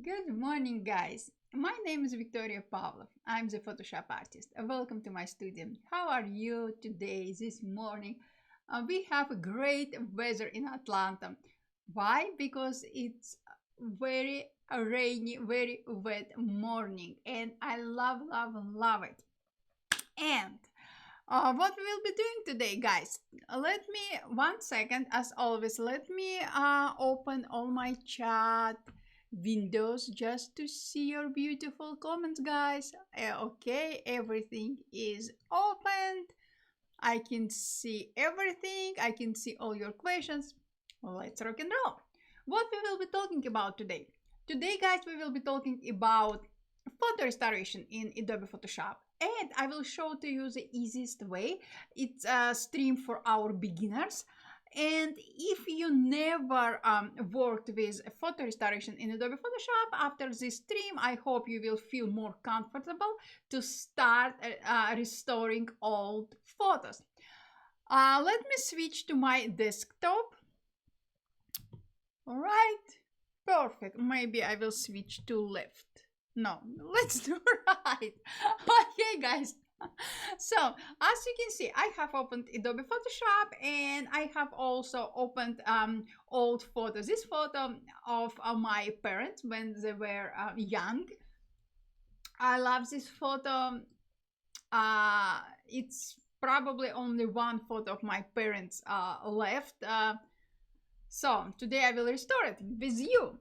Good morning, guys. My name is Victoria Pavlov. I'm the Photoshop artist. Welcome to my studio. How are you today, this morning? We have a great weather in Atlanta. Why? Because it's very rainy, very wet morning, and I love it. And what we will be doing today, guys? Let me 1 second, as always. Let me open all my chat windows just to see your beautiful comments, guys. Okay, everything is opened. I can see everything. I can see all your questions. Let's rock and roll. What we will be talking about today? Today, guys, we will be talking about photo restoration in Adobe Photoshop, and I will show to you the easiest way. It's a stream for our beginners, and if you never worked with photo restoration in Adobe Photoshop, after this stream I hope you will feel more comfortable to start restoring old photos. Let me switch to my desktop. All right, perfect. Maybe I will switch to left. No, let's do right. Okay, guys. So, as you can see, I have opened Adobe Photoshop, and I have also opened old photos. This photo of my parents when they were young. I love this photo. It's probably only one photo of my parents left. So, today I will restore it with you.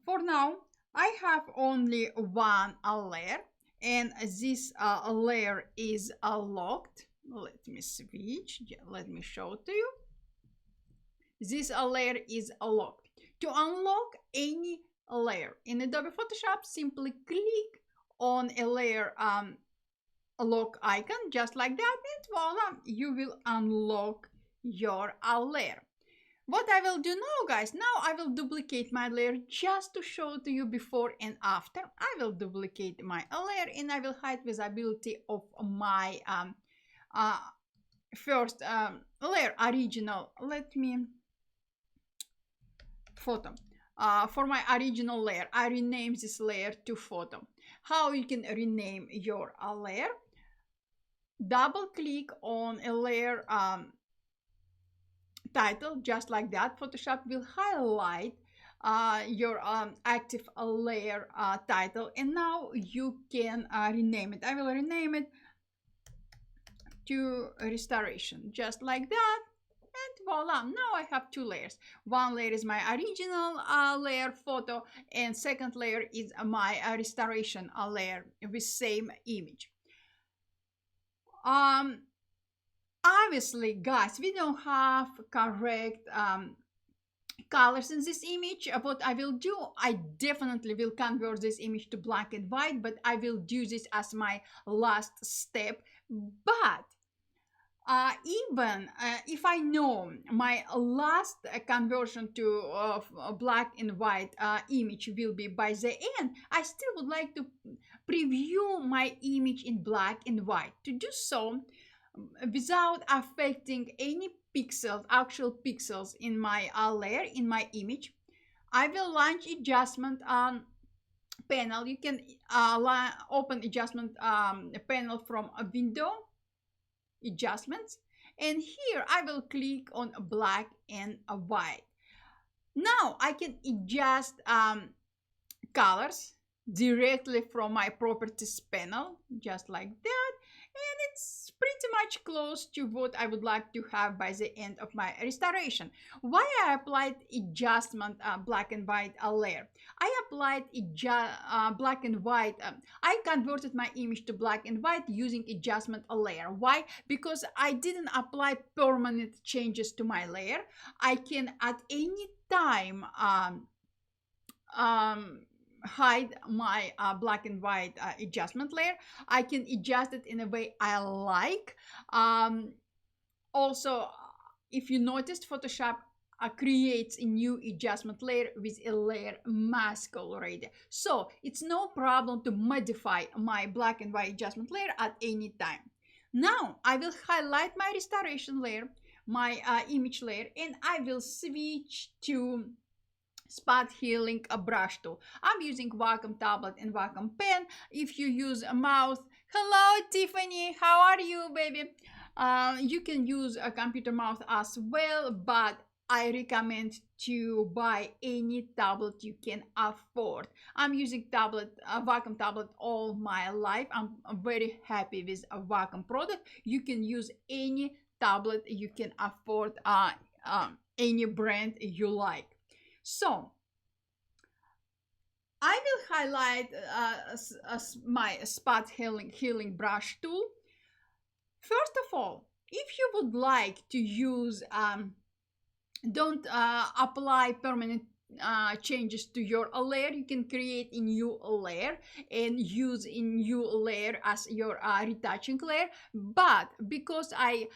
For now, I have only one layer, and this layer is locked. Let me switch. Let me show to you. This layer is locked. To unlock any layer in Adobe Photoshop, simply click on a layer lock icon, just like that, and voila, you will unlock your layer. What I will do now, guys, now I will duplicate my layer just to show to you before and after. I will duplicate my layer, and I will hide visibility of my first layer, original. Let me photo. For my original layer, I rename this layer to photo. How you can rename your layer? Double click on a layer title, just like that. Photoshop will highlight your active layer title, and now you can rename it. I will rename it to restoration, just like that, and voila, now I have two layers. One layer is my original layer photo, and second layer is my restoration layer with same image. Obviously, guys, we don't have correct colors in this image. What I will do, I definitely will convert this image to black and white, but I will do this as my last step. But even if I know my last conversion to black and white image will be by the end, I still would like to preview my image in black and white. To do so, without affecting any pixels, actual pixels in my layer, in my image, I will launch adjustment panel. You can open adjustment panel from a window, adjustments, and here I will click on black and white. Now I can adjust colors directly from my properties panel, just like that, and it's pretty much close to what I would like to have by the end of my restoration. Why I applied adjustment black and white layer? I applied black and white. I converted my image to black and white using adjustment layer. Why? Because I didn't apply permanent changes to my layer. I can at any time hide my black and white adjustment layer. I can adjust it in a way I like. Also, if you noticed, Photoshop creates a new adjustment layer with a layer mask already. So it's no problem to modify my black and white adjustment layer at any time. Now I will highlight my restoration layer, my image layer, and I will switch to spot healing brush tool. I'm using Wacom tablet and Wacom pen. If you use a mouse, hello Tiffany, how are you, baby? You can use a computer mouse as well, but I recommend to buy any tablet you can afford. I'm using Wacom tablet all my life. I'm very happy with a Wacom product. You can use any tablet you can afford, any brand you like. So I will highlight my spot healing brush tool. First of all, if you would like to use, don't apply permanent changes to your layer, you can create a new layer and use a new layer as your retouching layer. But because I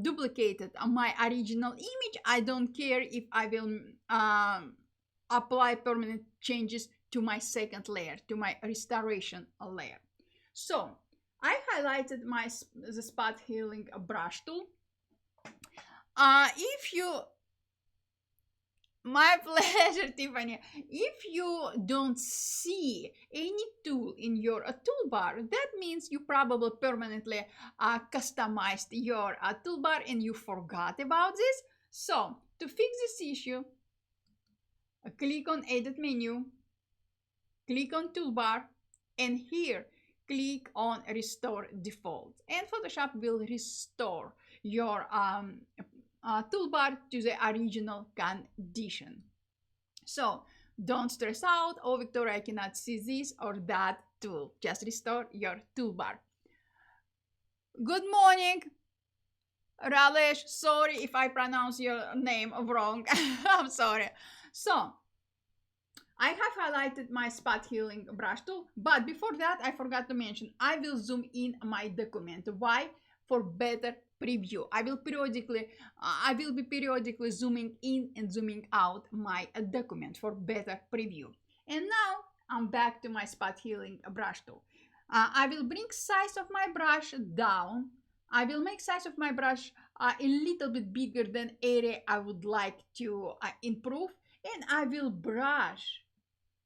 duplicated my original image, I don't care if I will apply permanent changes to my second layer, to my restoration layer. So I highlighted the spot healing brush tool. If you My pleasure, Tiffany. If you don't see any tool in your toolbar, that means you probably permanently customized your toolbar and you forgot about this. So, to fix this issue, click on Edit menu, click on Toolbar, and here, click on Restore Default. And Photoshop will restore your toolbar to the original condition. So don't stress out, oh Victoria, I cannot see this or that tool. Just restore your toolbar. Good morning, Ralesh. Sorry if I pronounce your name wrong. I'm sorry. So I have highlighted my spot healing brush tool, but before that I forgot to mention I will zoom in my document. Why? For better preview. I will be periodically zooming in and zooming out my document for better preview. And now I'm back to my spot healing brush tool. I will bring size of my brush down. I will make size of my brush a little bit bigger than area I would like to improve, and I will brush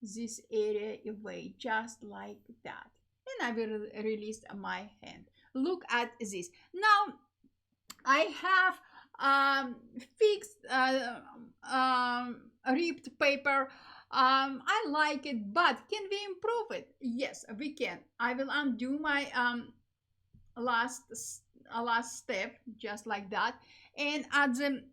this area away just like that, and I will release my hand. Look at this. Now I have fixed ripped paper. I like it, but can we improve it? Yes, we can. I will undo my last step just like that, and at the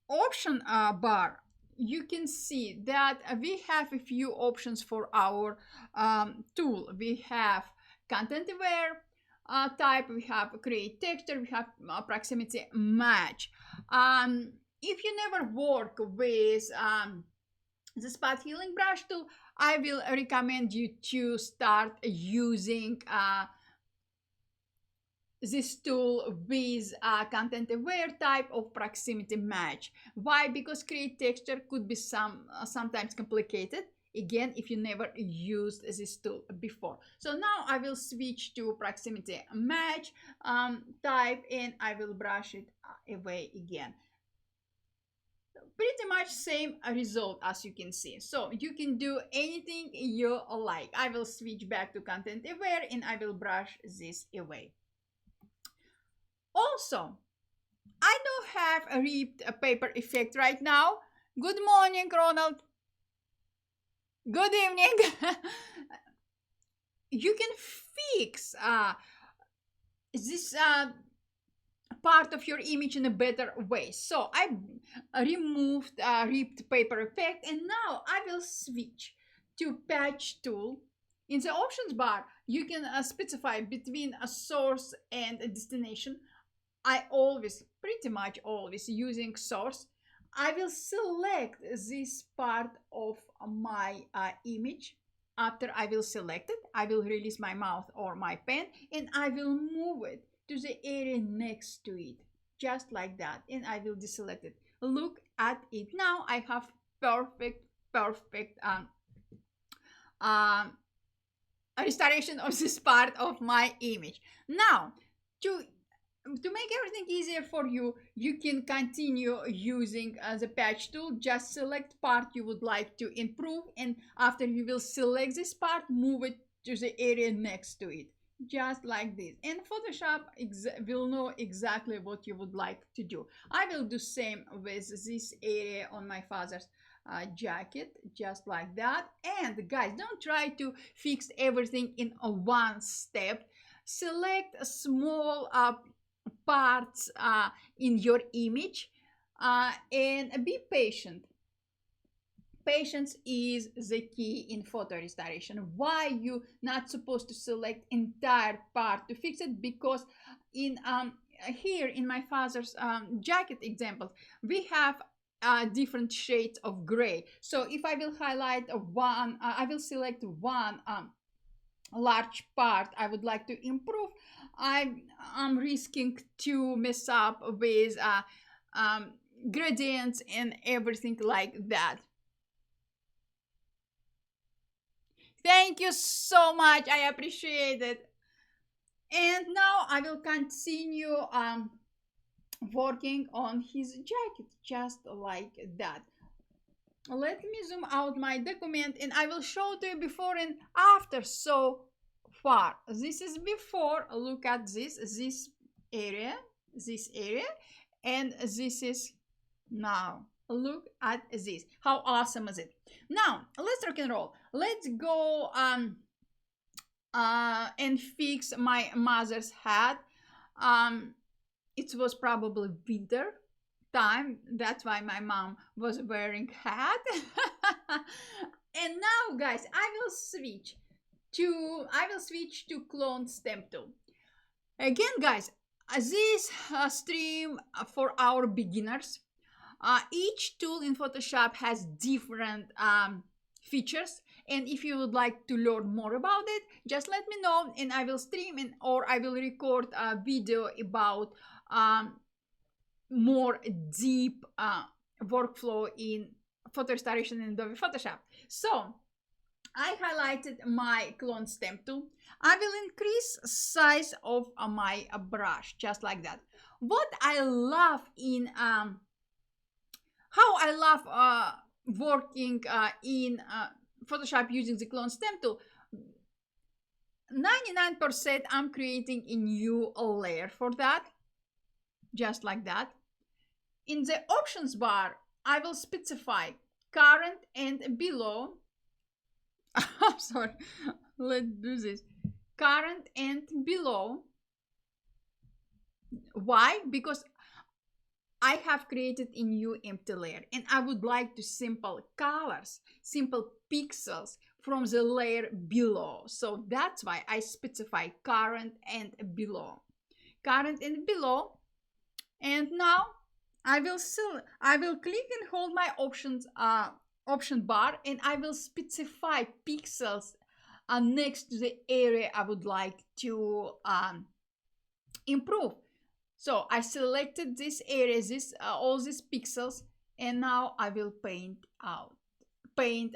option bar you can see that we have a few options for our tool. We have content aware type, we have create texture, we have proximity match. If you never work with the spot healing brush tool, I will recommend you to start using this tool with a content aware type of proximity match. Why? Because create texture could be sometimes complicated, again, if you never used this tool before. So now I will switch to proximity match type, and I will brush it away again. Pretty much same result as you can see. So you can do anything you like. I will switch back to content aware and I will brush this away. Also, I don't have a ripped paper effect right now. Good morning, Ronald. Good evening. You can fix this part of your image in a better way. So I removed ripped paper effect, and now I will switch to patch tool. In the options bar, you can specify between a source and a destination. I pretty much always using source. I will select this part of my image. After I will select it, I will release my mouse or my pen, and I will move it to the area next to it, just like that, and I will deselect it. Look at it. Now I have perfect restoration of this part of my image. Now, to to make everything easier for you, you can continue using the patch tool. Just select part you would like to improve, and after you will select this part, move it to the area next to it, just like this. And Photoshop will know exactly what you would like to do. I will do same with this area on my father's jacket, just like that. And guys, don't try to fix everything in a one step. Select a small parts in your image, and be patient. Patience is the key in photo restoration. Why you not supposed to select entire part to fix it? Because in here in my father's jacket example, we have different shades of gray. So if I will highlight one, I will select one large part I would like to improve, I'm risking to mess up with gradients and everything like that. Thank you so much. I appreciate it. And now I will continue working on his jacket, just like that. Let me zoom out my document and I will show to you before and after so far. This is before. Look at this area, and this is now. Look at this. How awesome is it? Now let's rock and roll. Let's go and fix my mother's hat. It was probably winter time, that's why my mom was wearing hat. And now guys, I will switch to clone stamp tool again. Guys, this stream for our beginners. Each tool in Photoshop has different features, and if you would like to learn more about it, just let me know and I will stream and or I will record a video about more deep workflow in photo restoration in Adobe Photoshop. So I highlighted my clone stamp tool. I will increase size of my brush, just like that. What I love in how I love working in Photoshop using the clone stamp tool. 99% I'm creating a new layer for that, just like that. In the options bar, I will specify current and below. Sorry, let's do this. Current and below. Why? Because I have created a new empty layer and I would like to simple colors, simple pixels from the layer below. So that's why I specify current and below. Current and below. And now I will click and hold my option bar and I will specify pixels next to the area I would like to improve. So I selected this area, all these pixels, and now I will paint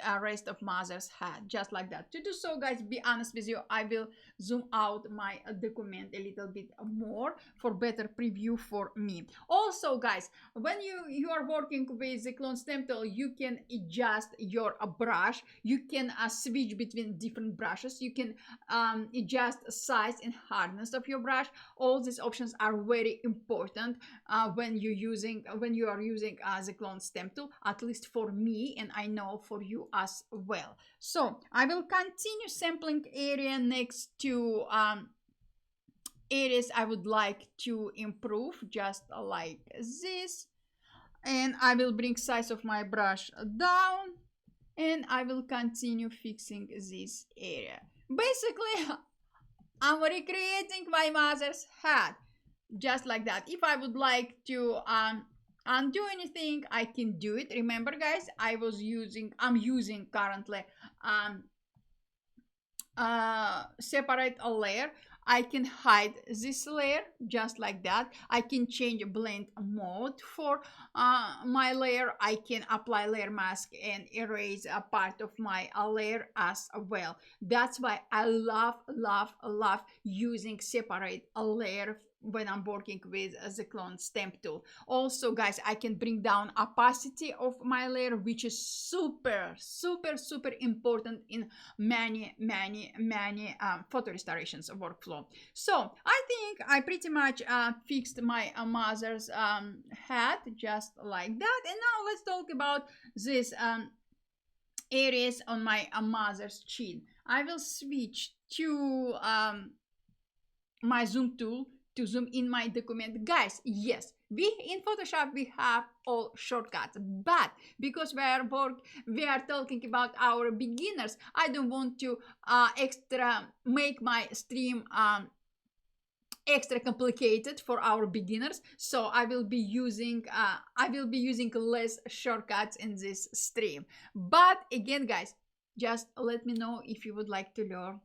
a rest of mother's hat, just like that. To do so, guys, be honest with you, I will zoom out my document a little bit more for better preview for me. Also, guys, when you are working with the clone stamp tool, you can adjust your brush. You can switch between different brushes. You can adjust size and hardness of your brush. All these options are very important when you are using the clone stamp tool, at least for me, and I know for you as well. So I will continue sampling area next to areas I would like to improve, just like this. And I will bring size of my brush down and I will continue fixing this area. Basically, I'm recreating my mother's hat, just like that. If I would like to undo anything, I can do it. Remember, guys, I'm using currently separate a layer. I can hide this layer, just like that. I can change blend mode for my layer. I can apply layer mask and erase a part of my layer as well. That's why I love using separate a layer when I'm working with the clone stamp tool. Also, guys, I can bring down opacity of my layer, which is super, super, super important in many, many, many photo restorations workflow. So I think I pretty much fixed my mother's head just like that. And now let's talk about this areas on my mother's chin. I will switch to my zoom tool to zoom in my document. Guys, yes, we in Photoshop we have all shortcuts, but because we are talking about our beginners, I don't want to extra make my stream extra complicated for our beginners, so I will be using less shortcuts in this stream. But again, guys, just let me know if you would like to learn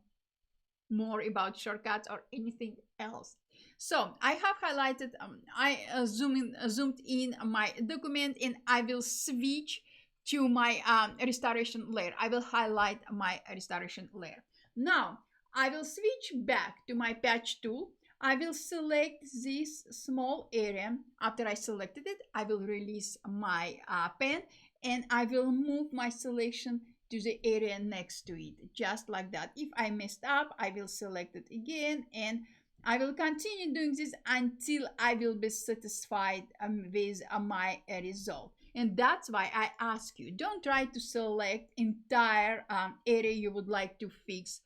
more about shortcuts or anything else. So I have highlighted, I zoomed in my document, and I will switch to my restoration layer. I will highlight my restoration layer. Now I will switch back to my patch tool. I will select this small area. After I selected it, I will release my pen, and I will move my selection to the area next to it, just like that. If I messed up, I will select it again, and I will continue doing this until I will be satisfied with my result. And that's why I ask you, don't try to select entire area you would like to fix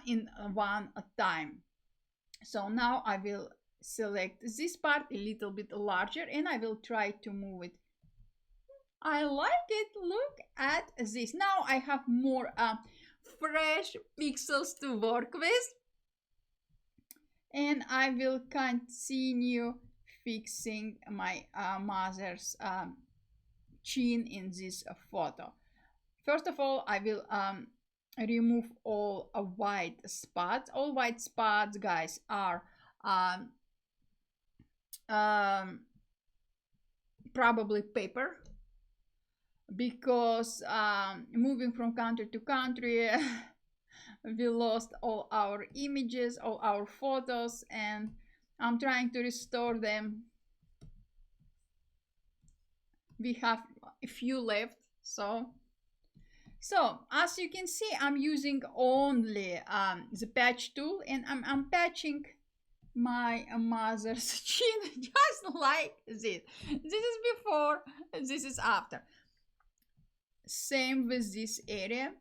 in one time. So now I will select this part a little bit larger, and I will try to move it. I like it. Look at this. Now I have more fresh pixels to work with, and I will continue fixing my mother's chin in this photo. First of all, I will remove all white spots. All white spots, guys, are probably paper, because moving from country to country we lost all our images, all our photos, and I'm trying to restore them. We have a few left. So as you can see, I'm using only the patch tool, and I'm patching my mother's chin just like this. This is before, this is after. Same with this area.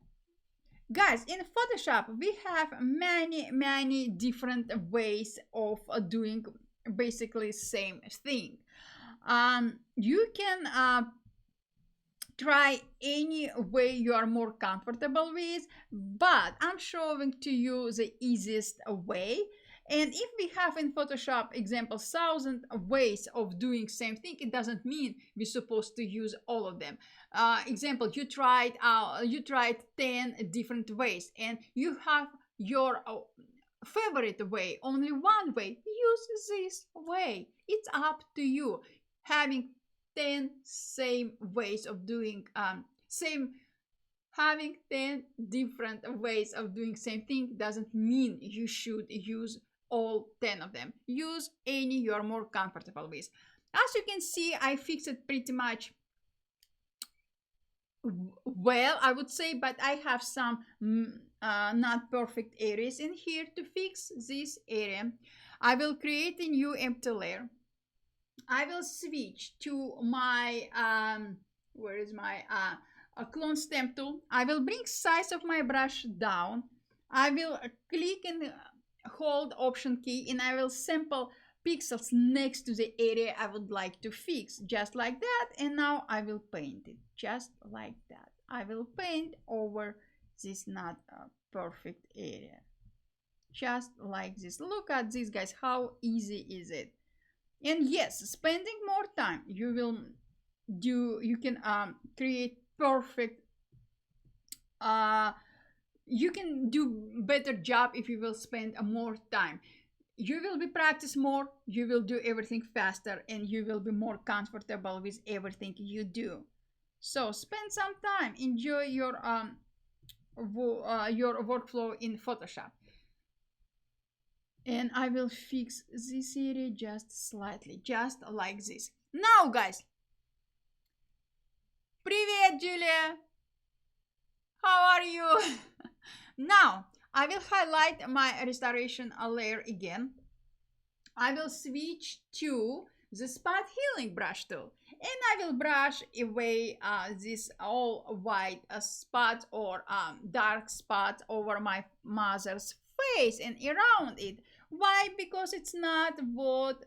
Guys, in Photoshop we have many different ways of doing basically same thing. You can try any way you are more comfortable with, but I'm showing to you the easiest way. And if we have in Photoshop example 1,000 ways of doing same thing, it doesn't mean we're supposed to use all of them. Example, you tried 10 different ways, and you have your favorite way, only one way. Use this way. It's up to you. Having 10 same ways of doing having 10 different ways of doing same thing doesn't mean you should use all 10 of them. Use any you are more comfortable with. As you can see, I fixed it pretty much well, I would say, but I have some not perfect areas in here. To fix this area, I will create a new empty layer. I will switch to my where is my clone stamp tool. I will bring size of my brush down. I will click and hold option key, and I will sample pixels next to the area I would like to fix, just like that. And now I will paint it just like that. I will paint over this not perfect area, just like this. Look at this, guys, how easy is it? And yes, spending more time, you can create perfect you can do better job if you will spend more time. You will be practice more, you will do everything faster, and you will be more comfortable with everything you do. So spend some time, enjoy your workflow in Photoshop. And I will fix this area just slightly, just like this. Now, guys, Привет, Julia! How are you? Now, I will highlight my restoration layer again. I will switch to the spot healing brush tool, and I will brush away this all white spots or dark spots over my mother's face and around it. Why? Because it's not what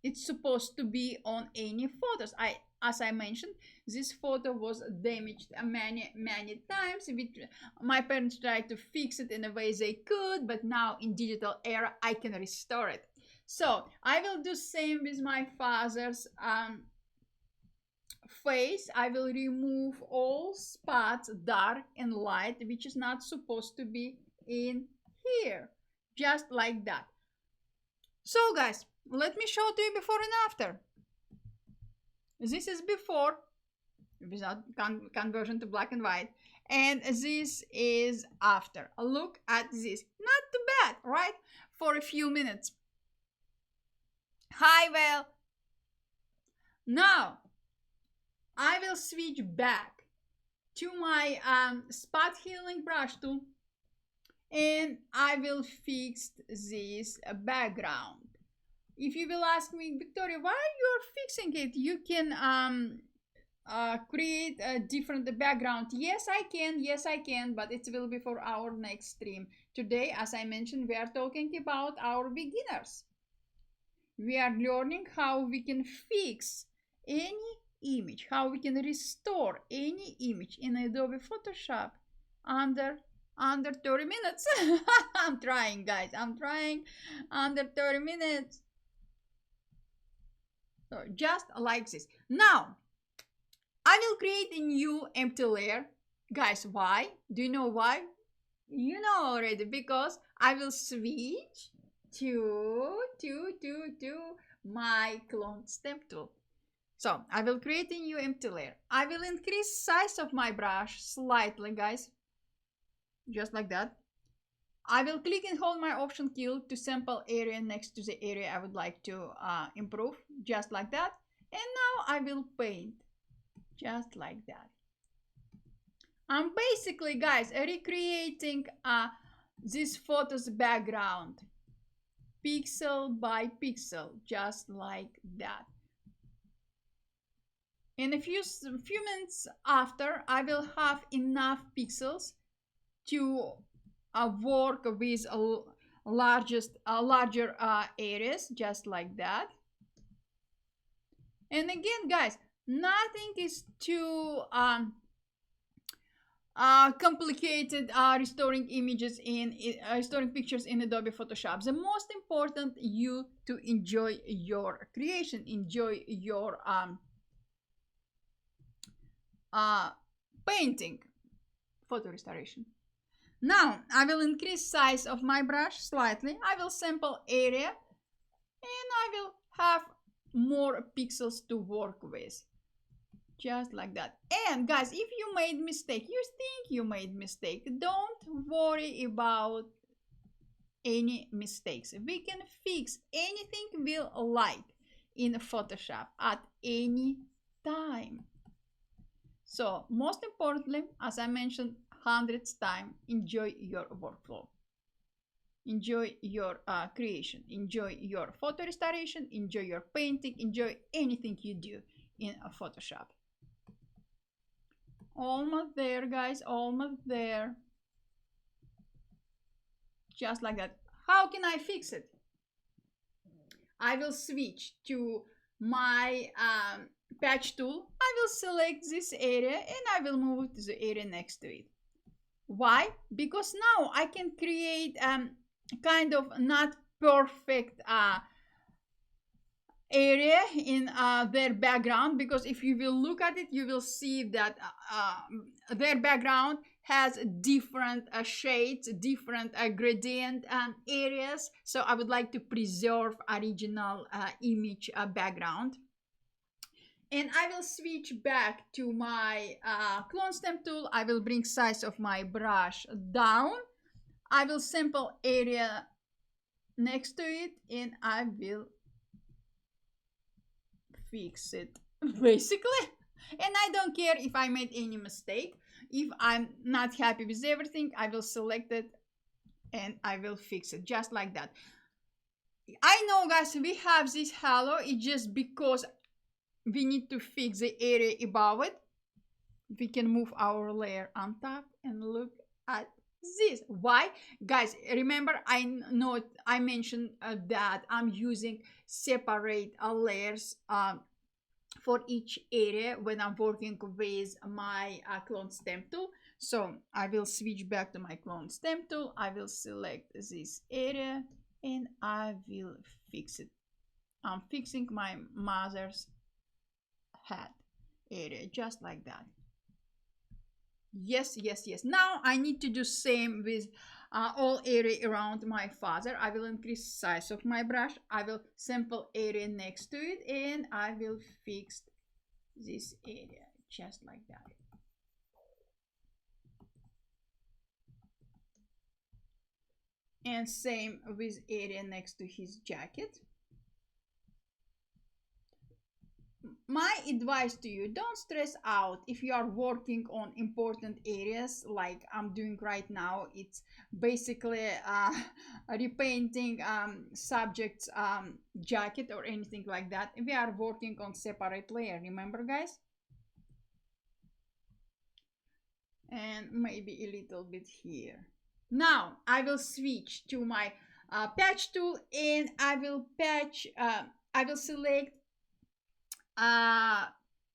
it's supposed to be on any photos. As I mentioned, this photo was damaged many times. My parents tried to fix it in a way they could, but now in digital era I can restore it. So I will do same with my father's face. I will remove all spots, dark and light, which is not supposed to be in here, just like that. So guys, let me show to you before and after. This is before, without conversion to black and white, and this is after. Look at this. Not too bad, right? For a few minutes. Hi, well. Now, I will switch back to my spot healing brush tool, and I will fix this background. If you will ask me, Victoria, why you're fixing it? You can create a different background. Yes, I can, but it will be for our next stream. Today, as I mentioned, we are talking about our beginners. We are learning how we can fix any image, how we can restore any image in Adobe Photoshop under 30 minutes. I'm trying, guys. I'm trying under 30 minutes. So just like this. Now, I will create a new empty layer. Guys, why? Do you know why? You know already, because I will switch to my clone stamp tool. So I will create a new empty layer. I will increase size of my brush slightly, guys. Just like that. I will click and hold my option key to sample area next to the area I would like to improve, just like that. And now I will paint, just like that. I'm basically, guys, recreating this photo's background, pixel by pixel, just like that. In a few minutes after, I will have enough pixels to work with larger areas, just like that. And again, guys, nothing is too complicated restoring images in restoring pictures in Adobe Photoshop. The most important you to enjoy your creation, enjoy your painting, photo restoration. Now I will increase size of my brush slightly. I will sample area, and I will have more pixels to work with, just like that. And guys, if you made mistake, you think you made mistake, don't worry about any mistakes. We can fix anything we like in Photoshop at any time. So most importantly, as I mentioned hundreds times, enjoy your workflow, enjoy your creation, enjoy your photo restoration, enjoy your painting, enjoy anything you do in Photoshop. Almost there, guys, almost there. Just like that. How can I fix it? I will switch to my patch tool. I will select this area and I will move it to the area next to it. Why? Because now I can create kind of not perfect area in their background, because if you will look at it, you will see that their background has different shades, different gradient areas. So I would like to preserve original image background. And I will switch back to my clone stamp tool. I will bring size of my brush down. I will sample area next to it, and I will fix it basically. And I don't care if I made any mistake. If I'm not happy with everything, I will select it and I will fix it just like that. I know, guys, we have this halo. It's just because we need to fix the area above it. We can move our layer on top and look at this. Why, guys? Remember, I mentioned that I'm using separate layers for each area when I'm working with my clone stamp tool. So I will switch back to my clone stamp tool. I will select this area and I will fix it. I'm fixing my mother's head area just like that. Yes, yes, yes. Now I need to do same with all area around my father. I will increase size of my brush. I will sample area next to it and I will fix this area just like that. And same with area next to his jacket. My advice to you, don't stress out if you are working on important areas like I'm doing right now. It's basically repainting subject's jacket or anything like that. We are working on separate layer, remember, guys? And maybe a little bit here. Now I will switch to my patch tool and I will select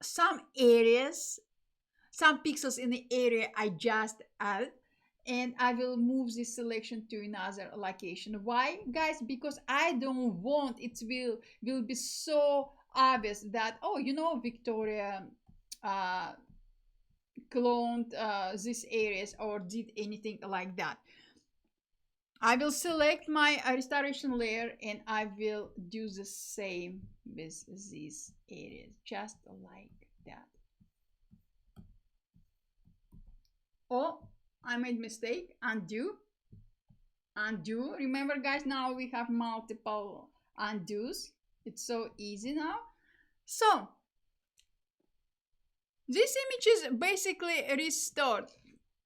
some areas, some pixels in the area I just added, and I will move this selection to another location. Why, guys? Because I don't want it will be so obvious that, oh, Victoria cloned these areas or did anything like that. I will select my restoration layer and I will do the same with these areas, just like that. Oh, I made mistake. Undo. Undo. Remember, guys, now we have multiple undos. It's so easy now. So, this image is basically restored.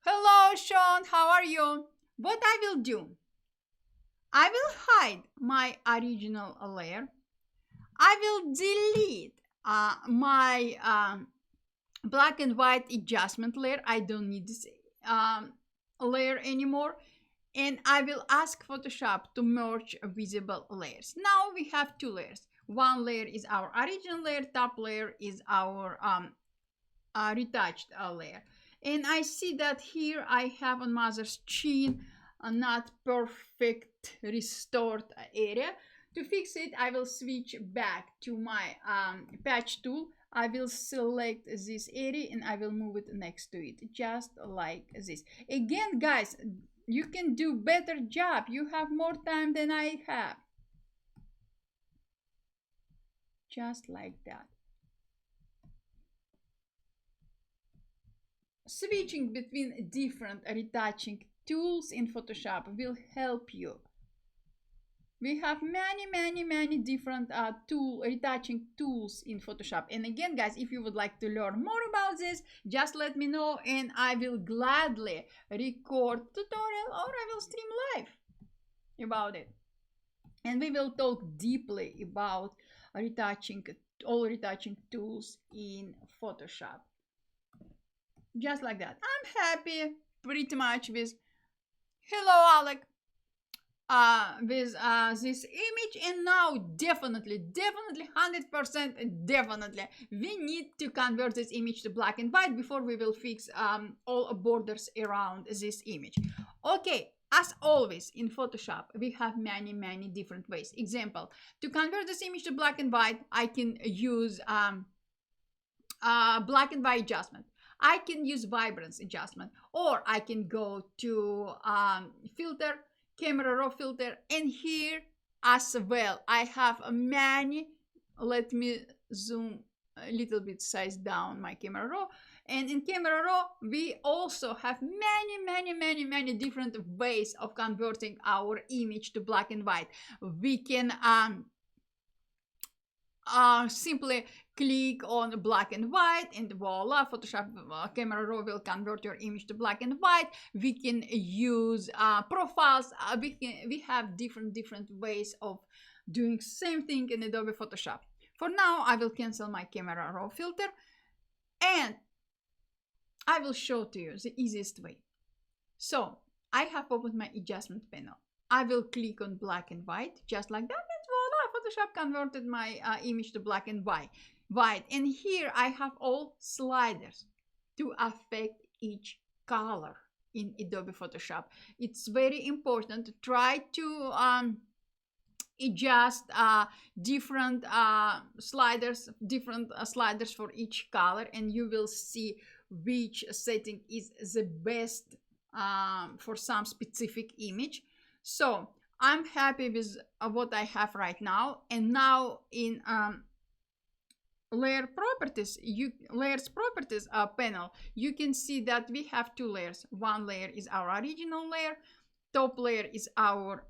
Hello, Sean. How are you? What I will do, I will hide my original layer. I will delete my black and white adjustment layer. I don't need this layer anymore. And I will ask Photoshop to merge visible layers. Now we have two layers. One layer is our original layer. Top layer is our retouched layer. And I see that here I have on mother's chin a not perfect restored area. To fix it, I will switch back to my patch tool. I will select this area and I will move it next to it, just like this. Again, guys, you can do better job. You have more time than I have. Just like that. Switching between different retouching tools in Photoshop will help you. We have many different retouching tools in Photoshop. And again, guys, if you would like to learn more about this, just let me know and I will gladly record tutorial or I will stream live about it. And we will talk deeply about all retouching tools in Photoshop. Just like that. I'm happy pretty much with hello, Alec. With this image, and now definitely 100% definitely we need to convert this image to black and white before we will fix all borders around this image. Okay, as always in Photoshop we have many different ways. Example, to convert this image to black and white, I can use black and white adjustment. I can use vibrance adjustment, or I can go to filter, camera raw filter, and here as well I have many. Let me zoom a little bit size down my camera raw. And in camera raw, we also have many different ways of converting our image to black and white. We can simply click on black and white, and voila, Photoshop camera raw will convert your image to black and white. We can use profiles. We have different ways of doing same thing in Adobe Photoshop. For now, I will cancel my camera raw filter, and I will show to you the easiest way. So I have opened my adjustment panel. I will click on black and white, just like that, and voila, Photoshop converted my image to black and white. And here I have all sliders to affect each color in Adobe Photoshop. It's very important to try to adjust different sliders for each color, and you will see which setting is the best for some specific image. So I'm happy with what I have right now. And now in layers properties panel, you can see that we have two layers. One layer is our original layer. Top layer is our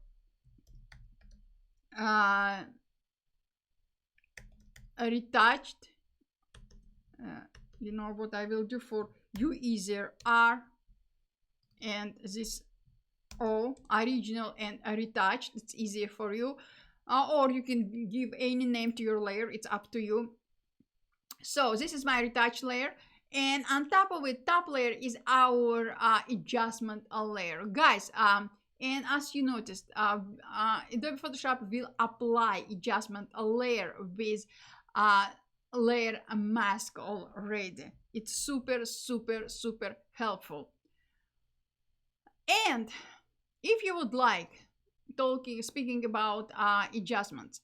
retouched. You know what I will do for you, either R and this O, original and retouched. It's easier for you, or you can give any name to your layer. It's up to you. So this is my retouched layer, and on top of it, top layer is our adjustment layer, guys. And as you noticed, Adobe Photoshop will apply adjustment layer with layer mask already. It's super helpful. And if you would like, speaking about adjustment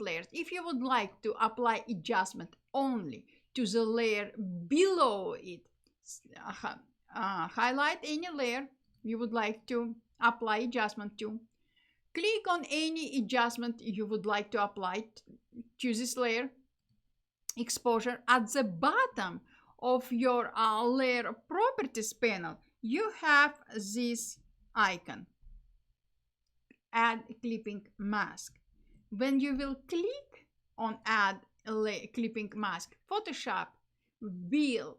layers, if you would like to apply adjustment only to the layer below it, highlight any layer you would like to apply adjustment to, click on any adjustment you would like to apply to this layer, exposure. At the bottom of your layer properties panel, you have this icon, add clipping mask. When you will click on add clipping mask, Photoshop will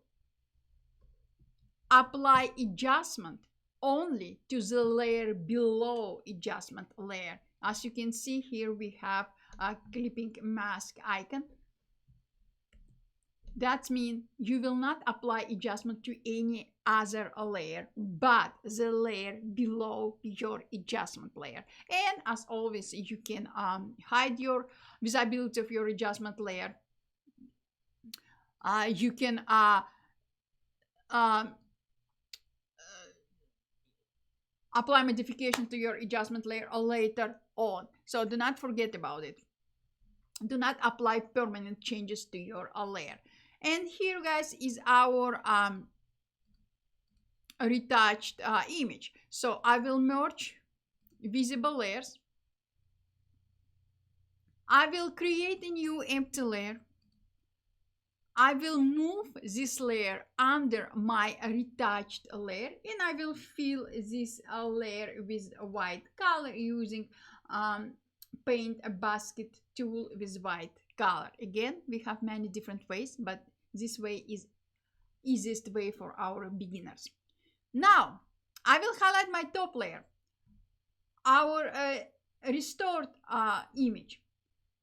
apply adjustment only to the layer below adjustment layer. As you can see here, we have a clipping mask icon. That means you will not apply adjustment to any other layer but the layer below your adjustment layer. And as always, you can hide your visibility of your adjustment layer. You can apply modification to your adjustment layer later on. So do not forget about it. Do not apply permanent changes to your layer. And here, guys, is our retouched image. So I will merge visible layers. I will create a new empty layer. I will move this layer under my retouched layer, and I will fill this layer with a white color using paint a basket tool with white color. Again, we have many different ways, but this way is easiest way for our beginners. Now I will highlight my top layer, our restored image.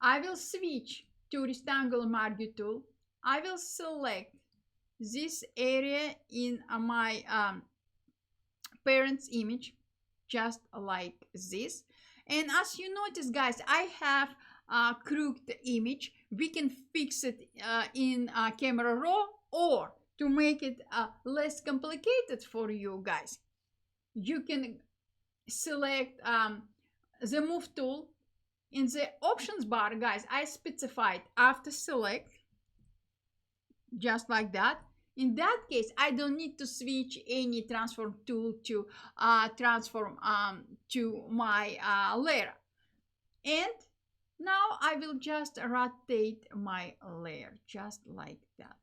I will switch to rectangular marquee tool. I will select this area in my parent's image, just like this. And as you notice, guys, I have a crooked image. We can fix it in camera raw, or to make it less complicated for you guys, you can select the move tool. In the options bar, guys, I specified after select, just like that. In that case, I don't need to switch any transform tool to transform to my layer. And Now I will just rotate my layer just like that.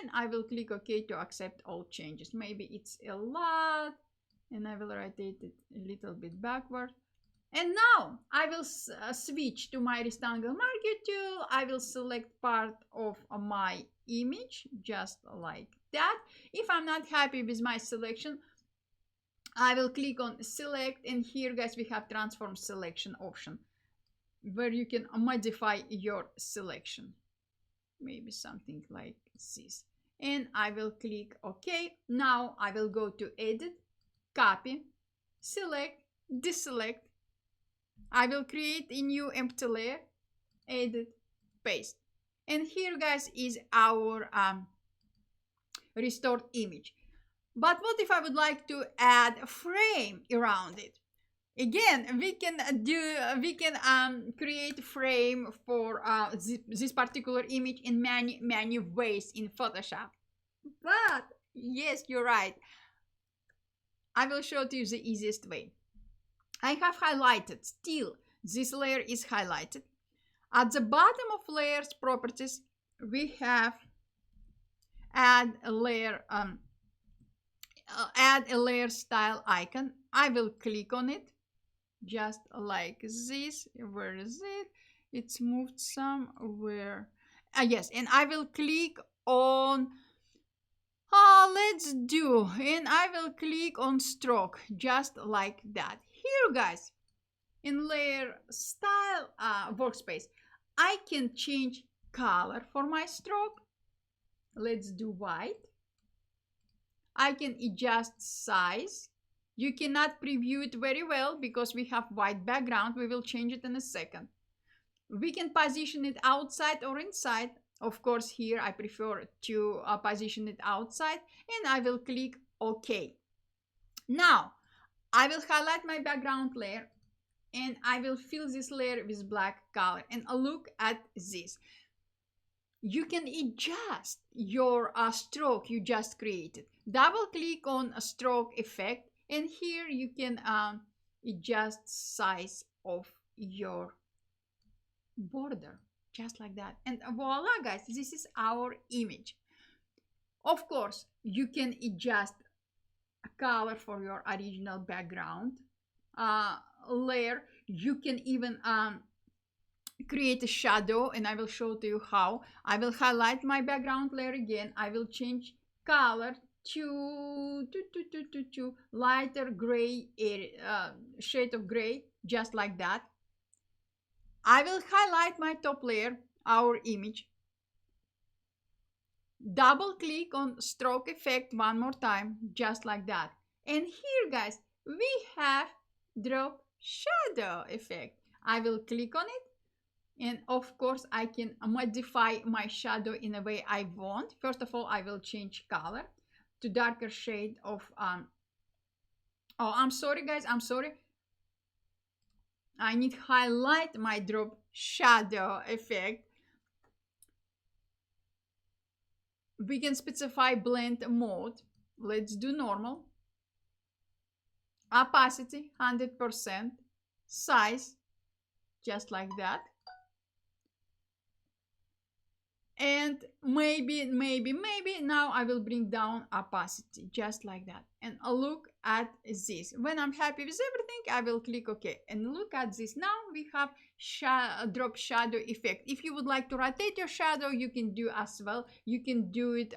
And I will click OK to accept all changes. Maybe it's a lot, and I will rotate it a little bit backward. And now I will switch to my rectangle marquee tool. I will select part of my image just like that. If I'm not happy with my selection, I will click on select, and here guys we have transform selection option where you can modify your selection. Maybe something like this. And I will click OK. Now I will go to edit, copy, select, deselect. I will create a new empty layer, edit, paste. And here guys is our restored image. But what if I would like to add a frame around it? Again, we can create frame for this particular image in many ways in Photoshop. But yes, you're right. I will show to you the easiest way. I have highlighted, still this layer is highlighted. At the bottom of layers properties, we have add a layer style icon. I will click on it just like this. Where is it? It's moved somewhere. Yes, and I will click on and I will click on stroke just like that. Here guys, in layer style workspace, I can change color for my stroke. Let's do white. I can adjust size. You cannot preview it very well because we have white background. We will change it in a second. We can position it outside or inside. Of course, here I prefer to position it outside, and I will click OK. Now, I will highlight my background layer, and I will fill this layer with black color. And look at this. You can adjust your stroke you just created. Double click on a stroke effect, and here you can adjust size of your border just like that. And voila guys, this is our image. Of course, you can adjust a color for your original background layer. You can even create a shadow, and I will show to you how. I will highlight my background layer again. I will change color to lighter gray shade of gray, just like that. I will highlight my top layer, our image. Double click on stroke effect one more time, just like that. And here guys, we have drop shadow effect. I will click on it, and of course I can modify my shadow in a way I want. First of all, I will change color to darker shade of oh, I'm sorry guys, I'm sorry. I need to highlight my drop shadow effect. We can specify blend mode. Let's do normal. Opacity 100%. Size just like that. And maybe now I will bring down opacity just like that. And look at this. When I'm happy with everything, I will click OK. And look at this. Now we have drop shadow effect. If you would like to rotate your shadow, you can do as well. You can do it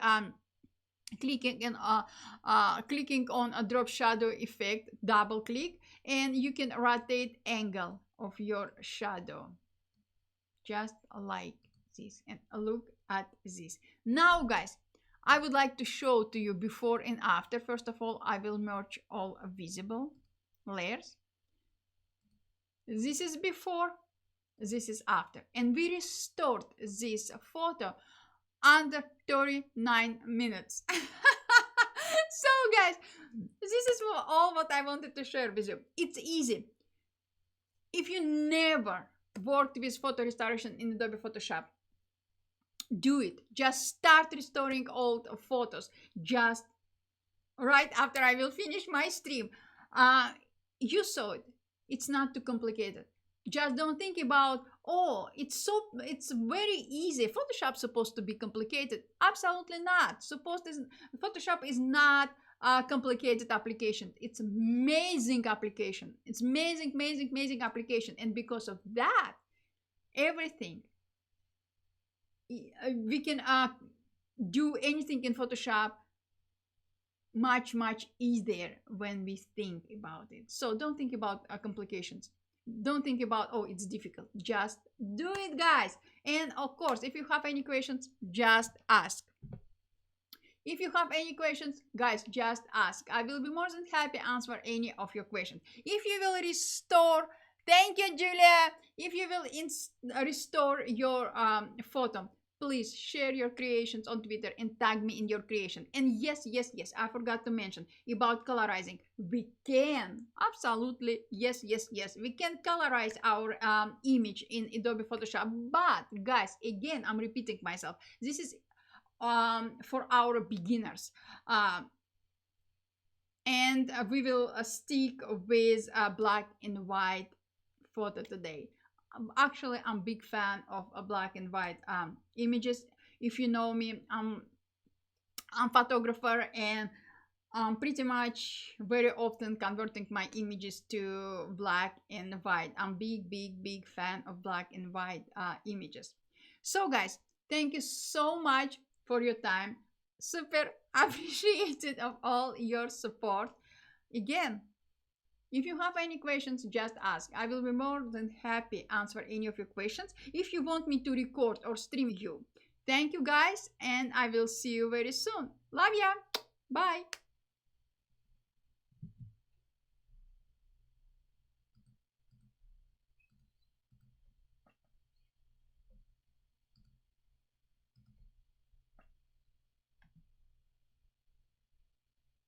clicking on a drop shadow effect, double click, and you can rotate angle of your shadow just like this. And look at this. Now guys, I would like to show to you before and after. First of all, I will merge all visible layers. This is before, this is after, and we restored this photo under 39 minutes. So guys, this is all what I wanted to share with you. It's easy. If you never worked with photo restoration in Adobe Photoshop, do it. Just start restoring old photos just right after I will finish my stream. You saw it. It's not too complicated. Just don't think about, oh, it's very easy. Photoshop's supposed to be complicated. Absolutely not. Photoshop is not a complicated application. It's amazing application. It's amazing, amazing, amazing application. And because of that, everything we can do anything in Photoshop much easier when we think about it. So don't think about complications. Don't think about, oh, it's difficult. Just do it, guys. And of course, if you have any questions, just ask. If you have any questions, guys, just ask. I will be more than happy to answer any of your questions. If you will restore, thank you, Julia. If you will restore your photo, please share your creations on Twitter and tag me in your creation. And yes, I forgot to mention about colorizing. We can, absolutely, yes, we can colorize our image in Adobe Photoshop. But guys, again, I'm repeating myself. This is for our beginners. And we will stick with black and white photo today. Actually, I'm a big fan of black and white images. If you know me, I'm a photographer, and I'm pretty much very often converting my images to black and white. I'm big fan of black and white images. So guys, thank you so much for your time. Super appreciated of all your support. Again, if you have any questions, just ask. I will be more than happy answer any of your questions if you want me to record or stream you. Thank you, guys, and I will see you very soon. Love ya. Bye.